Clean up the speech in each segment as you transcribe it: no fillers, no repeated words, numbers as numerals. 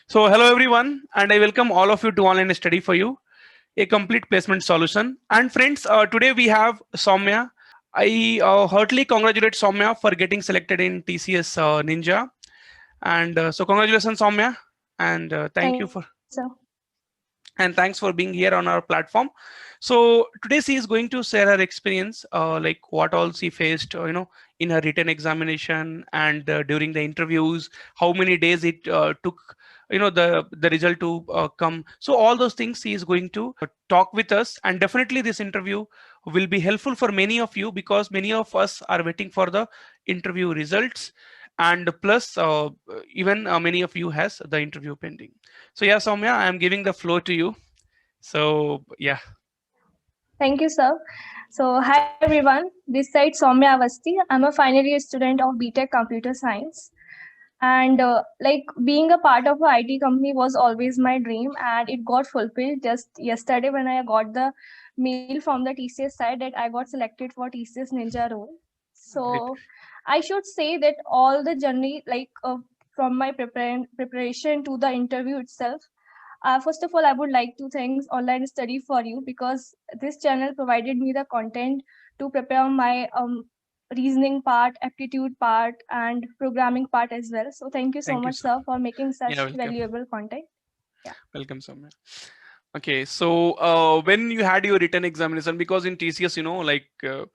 So, hello everyone, and I welcome all of you to Online Study for You, a complete placement solution. And friends, today we have Soumya. I heartily congratulate Soumya for getting selected in TCS Ninja. And so, congratulations, Soumya, and thank you for Thank you, sir. and thanks for being here on our platform. So today she is going to share her experience, like what all she faced, in her written examination and during the interviews, how many days it took, the result to come. So all those things she is going to talk with us, and definitely this interview will be helpful for many of you because many of us are waiting for the interview results, and plus even many of you has the interview pending. So yeah, Soumya, I am giving the floor to you. So yeah, Thank you, sir. So, hi everyone. This side Soumya Avasti. I'm a final year student of BTech Computer Science. And like being a part of a IT company was always my dream, and it got fulfilled just yesterday when I got the mail from the TCS side that I got selected for TCS Ninja role. great. So, I should say that all the journey, from my preparation to the interview itself. First of all, I would like to thank Online Study for You because this channel provided me the content to prepare my reasoning part, aptitude part, and programming part as well. So thank you so Thank you, much, sir. sir, for making Yeah, such welcome. valuable content. Yeah. Welcome, Soumya. Okay, so when you had your written examination, because in TCS,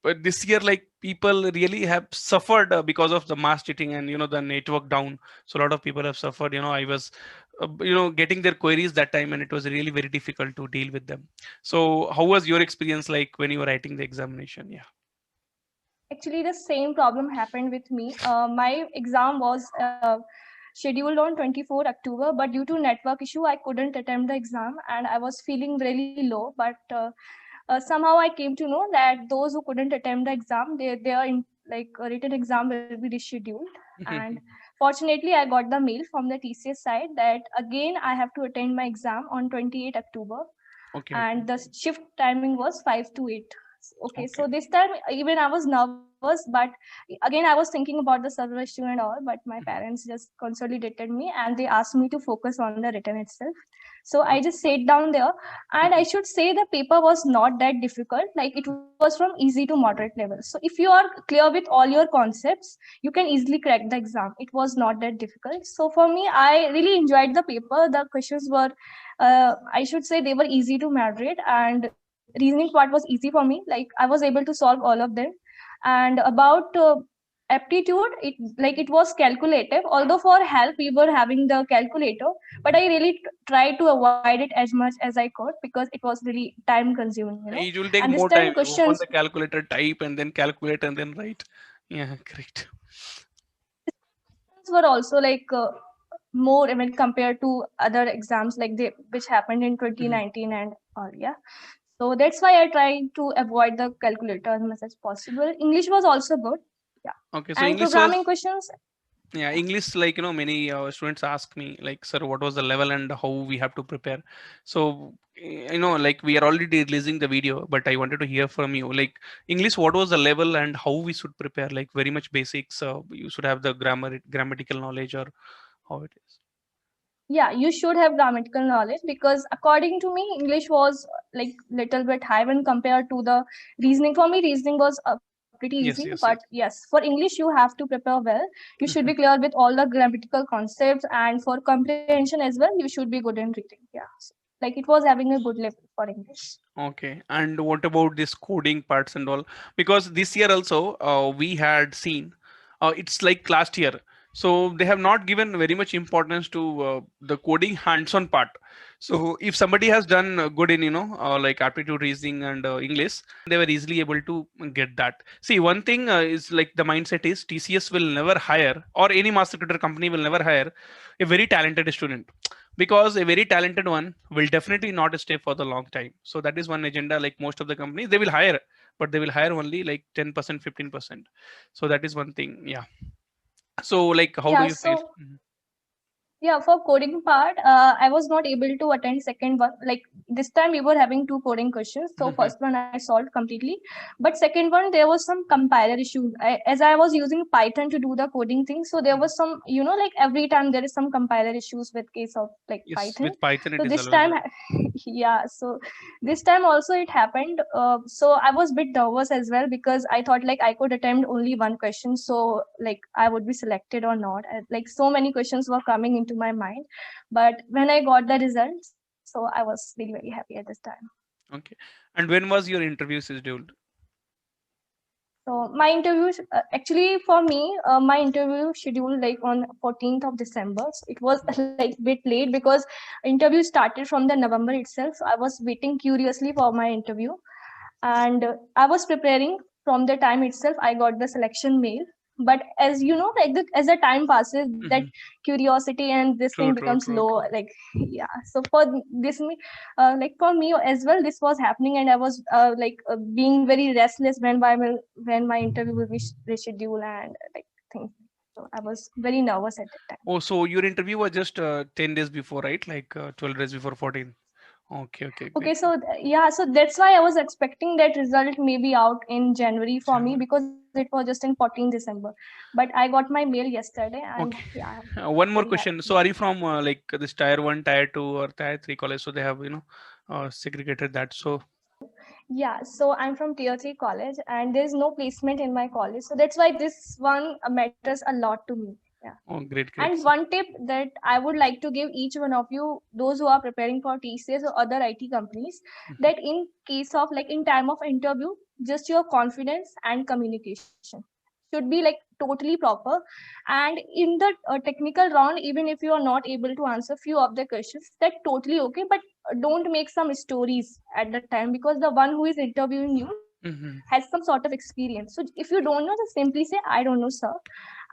but this year, like people really have suffered because of the mass cheating and the network down. So a lot of people have suffered. I was, getting their queries that time, and it was really very difficult to deal with them. So how was your experience like when you were writing the examination? Yeah. Actually, the same problem happened with me. My exam was scheduled on 24 October, but due to network issue, I couldn't attempt the exam, and I was feeling really low. But somehow I came to know that those who couldn't attempt the exam, their written exam will be rescheduled. And fortunately, I got the mail from the TCS side that again I have to attend my exam on 28 October, Okay. Okay. and the shift timing was 5 to 8. Okay, Okay. so this time even I was nervous, but again I was thinking about the server issue and all, but my Mhm. parents just consolidated me and they asked me to focus on the written itself. So I Okay. just sat down there, and I Mhm. should say the paper was not that difficult. Like it was from easy to moderate level. So if you are clear with all your concepts, you can easily crack the exam. It was not that difficult. So for me, I really enjoyed the paper. The questions were, I should say, they were easy to moderate, and reasoning part was easy for me. Like I was able to solve all of them. And about aptitude, it was calculative. Although for help we were having the calculator, but I really tried to avoid it as much as I could because it was really time consuming, It will take And this more time time. You open questions the calculator, type, and then calculate, and then write. Yeah, great. were also more, I mean, compared to other exams like they which happened in Mhm. 2019 and all. Yeah. So that's why I try to avoid the calculator as much as possible. English was also good. Yeah. Okay, so And English was. programming questions. Yeah, English, like many students ask me, like, sir, what was the level and how we have to prepare. So like we are already releasing the video, but I wanted to hear from you, like English, what was the level and how we should prepare, like very much basics. You should have the grammatical knowledge, or how it is. Yeah, you should have grammatical knowledge because according to me, English was like little bit high when compared to the reasoning. For me, reasoning was pretty easy, Yes, but yes, yes. yes, for English you have to prepare well. You should be clear with all the grammatical concepts, and for comprehension as well, you should be good in reading. Yeah, so, like it was having a good level for English. Okay, and what about this coding parts and all? Because this year also we had seen, it's like last year, so they have not given very much importance to the coding hands-on part. So if somebody has done good in like aptitude, reasoning, and English, they were easily able to get that. See, one thing is like the mindset is TCS will never hire, or any master computer company will never hire a very talented student, because a very talented one will definitely not stay for the long time. So that is one agenda. Like most of the companies, they will hire, but they will hire only like 10%, 15%. So that is one thing. Yeah. So like how do Yeah, you feel? so Mhm. Yeah, for coding part, I was not able to attend second one. Like this time we were having two coding questions. So Mhm. first one I solved completely, but second one there was some compiler issue. As I was using Python to do the coding thing, so there was some, like every time there is some compiler issues with case of like Yes, Python. with Python So it is this always time, there. yeah. So this time also it happened. So I was a bit nervous as well because I thought like I could attempt only one question, so like I would be selected or not. Like so many questions were coming into my mind, but when I got the results, so I was really very happy at this time. Okay. And when was your interview scheduled? So my interview, actually for me, my interview scheduled like on 14th of December. So it was like bit late because interview started from the November itself. So I was waiting curiously for my interview, and I was preparing from the time itself. I got the selection mail, but as you know, like as the time passes, that Mhm. curiosity and this thing True, becomes true, low. true, true. Like yeah, so for this me, like for me as well, this was happening, and I was being very restless when my interview will be rescheduled and like things. So I was very nervous at that time. Oh, so your interview was just 10 days before, right? Like 12 days before 14. Okay, okay, Okay, great. so yeah, so that's why I was expecting that result may be out in January for me January. because it was just in 14 December. But I got my mail yesterday, and Okay. yeah, I'm One more very question. happy. So are you from like this tier one, tier two, or tier three college? So they have, segregated that. So, Yeah, so I'm from Tier 3 college, and there's no placement in my college. So that's why this one matters a lot to me. Yeah. oh, great, great. And So, one tip that I would like to give each one of you, those who are preparing for TCS or other IT companies, mhm, that in case of like in time of interview, just your confidence and communication should be like totally proper. And in the technical round, even if you are not able to answer few of the questions, that totally okay. But don't make some stories at that time because the one who is interviewing you mhm. has some sort of experience. So if you don't know, just simply say, I don't know, sir.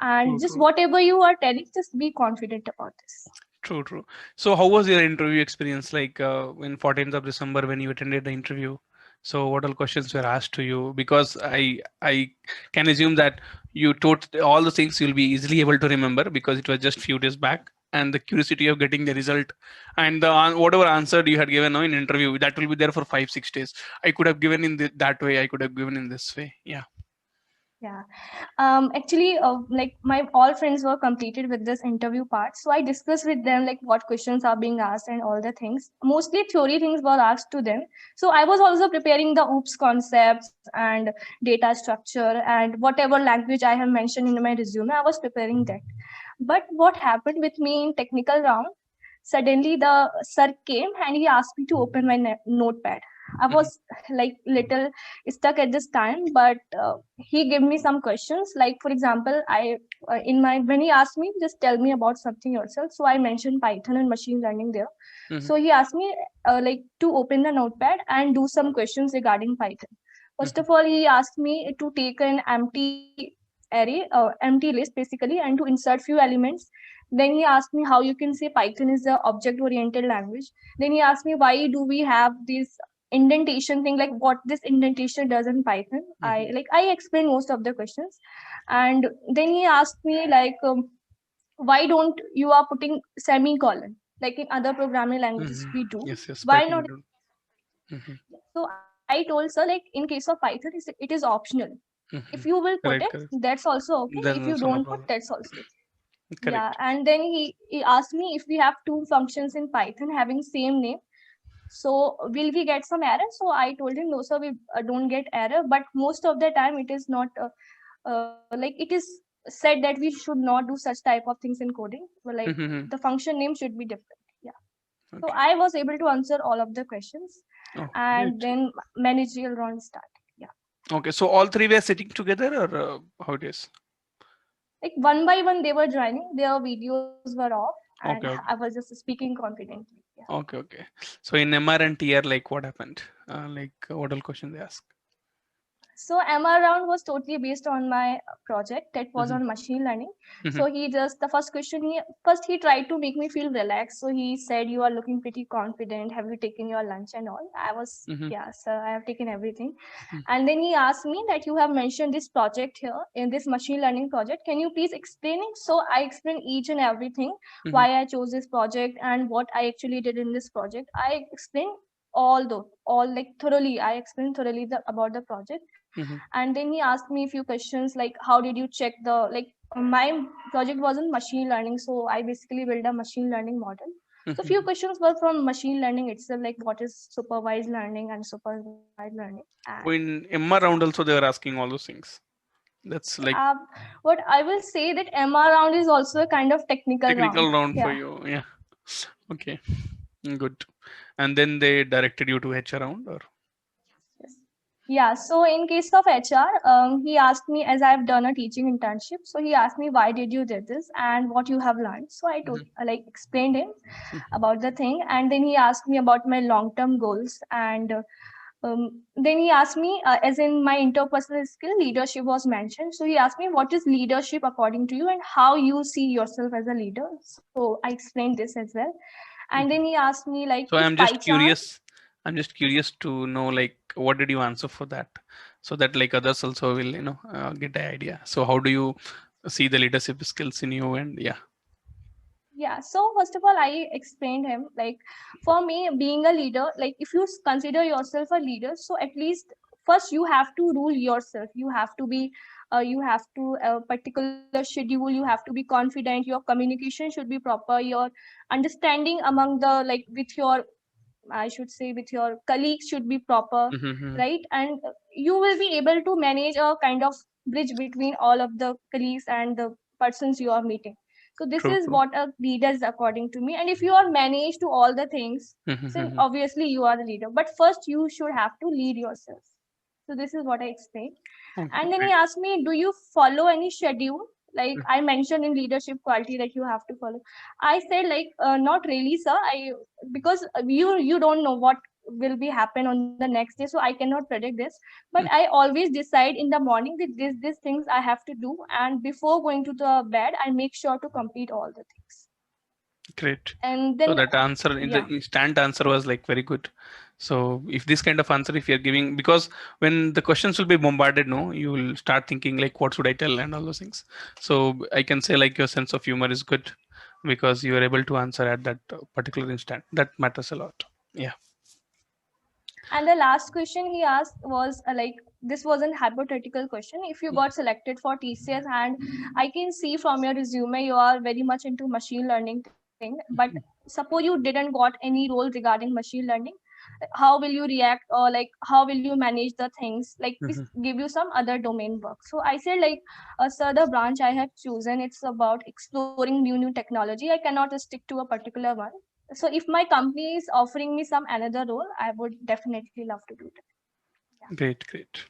And True, just true, whatever you are telling, just be confident about this. true, true. So how was your interview experience like in 14th of December when you attended the interview? So what all questions were asked to you? Because I can assume that you taught all the things you'll be easily able to remember because it was just few days back, and the curiosity of getting the result and the whatever answer you had given in interview that will be there for 5 6 days. I could have given in that way. I could have given in this way. Yeah. Yeah. Actually, like my all friends were completed with this interview part. So I discussed with them like what questions are being asked and all the things. Mostly theory things were asked to them. So I was also preparing the OOPS concepts and data structure and whatever language I have mentioned in my resume, I was preparing that. But what happened with me in technical round, suddenly the sir came and he asked me to open my notepad. I Mhm, was like little stuck at this time, but he gave me some questions. Like for example, I in my when he asked me, just tell me about something yourself. So I mentioned Python and machine learning there. mhm, So he asked me like to open the notepad and do some questions regarding Python. First mhm, of all, he asked me to take an empty array, empty list basically, and to insert few elements. Then he asked me how you can say Python is a object oriented language. Then he asked me why do we have this indentation thing, like what this indentation does in Python. mhm, I explained most of the questions, and then he asked me like why don't you are putting semicolon like in other programming languages mhm. we do, Yes, yes. why Python. not? We do. Mhm, So I told sir like in case of Python it is optional. If you mhm. will put it, Correct, correct. that's also okay. If Then you also no don't put, problem. that's also okay. Yeah, Correct. and then he asked me if we have two functions in Python having same name, so will we get some error? So I told him no sir, we don't get error, but most of the time it is not like it is said that we should not do such type of things in coding, but like Mhm. the function name should be different. Yeah. So Okay. I was able to answer all of the questions, Oh, and great. then managerial round started. Yeah. Okay, so all three were sitting together, or how it is? Like one by one they were joining, their videos were off, and Okay, I okay, was just speaking confidently. Yeah. okay, okay. So in MR and TR, like what happened? Like what all question they ask? So MR round was totally based on my project that was Mhm. on machine learning. Mhm. So he just the first question he tried to make me feel relaxed. So he said, "You are looking pretty confident. Have you taken your lunch and all?" I was, Mhm. "Yeah, sir, I have taken everything." Mhm. And then he asked me that you have mentioned this project here in this machine learning project. Can you please explain it? So I explained each and everything, Mhm. why I chose this project and what I actually did in this project. I explained all like thoroughly. I explained thoroughly about the project. Mhm. And then he asked me a few questions like, how did you check the like my project wasn't machine learning, so I basically built a machine learning model. So few Mhm. questions were from machine learning itself, like what is supervised learning and supervised learning. And So in MR round also they were asking all those things. That's like uh, what I will say that MR round is also a kind of technical round. technical round for Yeah. you. Yeah. Okay. Good. And then they directed you to HR round, or? Yes. Yeah. So in case of HR, he asked me, as I've done a teaching internship. So he asked me, why did you did this and what you have learned. So I told, Mhm. like explained him Mhm. about the thing, and then he asked me about my long term goals. And then he asked me, as in my interpersonal skill, leadership was mentioned. So he asked me, what is leadership according to you, and how you see yourself as a leader. So I explained this as well. And then Mhm. he asked me, like, So if I'm by just chance, curious. I'm just curious to know, like, what did you answer for that, so that like others also will, get the idea. So how do you see the leadership skills in you? And yeah. yeah, so first of all, I explained him, like, for me, being a leader, like, if you consider yourself a leader, so at least first you have to rule yourself. You have to a particular schedule. You have to be confident. Your communication should be proper. Your understanding among the like with your, I should say, with your colleagues should be proper, Mhm. right? And you will be able to manage a kind of bridge between all of the colleagues and the persons you are meeting. So this True. is True. what a leader is according to me. And if you are managed to all the things, then Mhm. obviously you are the leader. But first you should have to lead yourself. So this is what I explained. Okay. And then he Great. asked me, do you follow any schedule? Like I mentioned in leadership quality that you have to follow. I said like, not really, sir. Because you don't know what will be happen on the next day, so I cannot predict this. But I always decide in the morning that these things I have to do, and before going to the bed, I make sure to complete all the things. Great. And So then, that answer, in the yeah. instant answer, was like very good. So if this kind of answer, if you're giving, because when the questions will be bombarded, no, you will start thinking like, what should I tell and all those things. So I can say like your sense of humor is good because you are able to answer at that particular instant. That matters a lot. Yeah. And the last question he asked was like, this was an hypothetical question. If you got selected for TCS, and I can see from your resume you are very much into machine learning thing, but suppose you didn't got any role regarding machine learning, how will you react, or like how will you manage the things? Like we Mhm. give you some other domain work. So I said like, sir, the branch I have chosen, it's about exploring new technology. I cannot stick to a particular one. So if my company is offering me some another role, I would definitely love to do that. Great, great.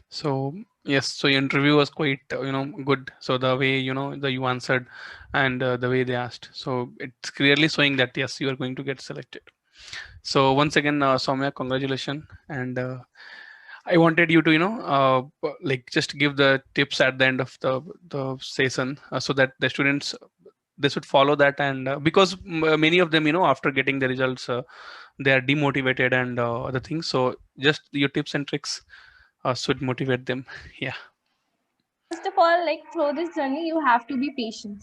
So yes, so your interview was quite good. So the way the you answered and the way they asked, so it's clearly showing that yes, you are going to get selected. So once again, Soumya, congratulations. And I wanted you to like just give the tips at the end of the session, so that the students, they should follow that. And because many of them, after getting the results, they are demotivated and other things. So just your tips and tricks should motivate them. Yeah. First of all, like through this journey, you have to be patient.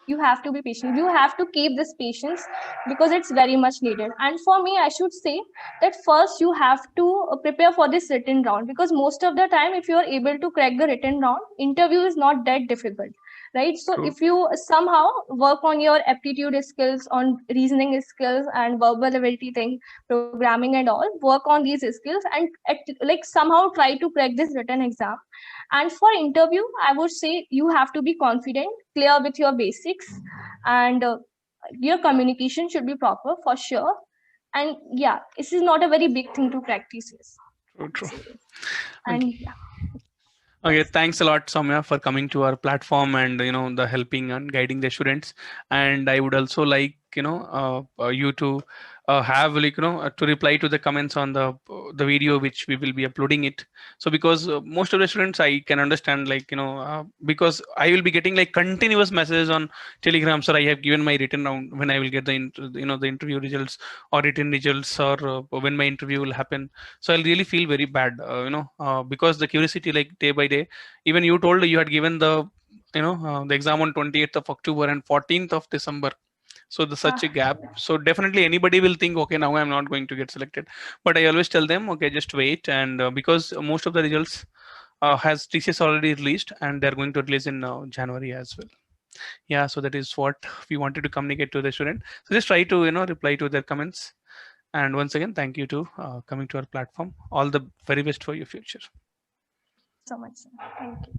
You have to be patient. You have to keep this patience because it's very much needed. And for me, I should say that first you have to prepare for this written round, because most of the time, if you are able to crack the written round, interview is not that difficult, right? So True. if you somehow work on your aptitude skills, on reasoning skills and verbal ability thing, programming and all, work on these skills and like somehow try to crack this written exam. And for interview, I would say you have to be confident, clear with your basics, and your communication should be proper for sure. And yeah, this is not a very big thing to practice. Yes. True. True. And Okay. yeah, Okay, that's thanks a lot, Soumya, for coming to our platform and the helping and guiding the students. And I would also like you to have like to reply to the comments on the video which we will be uploading it. So because most of the students I can understand, like because I will be getting like continuous messages on Telegram, sir, I have given my written round, when I will get the the interview results or written results, or when my interview will happen. So I'll really feel very bad, because the curiosity, like day by day. Even you told you had given the exam on 28th of October and 14th of December. So there's such a gap. So definitely anybody will think, okay, now I'm not going to get selected. But I always tell them, okay, just wait. And because most of the results has TCS already released, and they're going to release in January as well. Yeah, so that is what we wanted to communicate to the student. So just try to reply to their comments. And once again, thank you to coming to our platform. All the very best for your future. So much, sir. Thank you.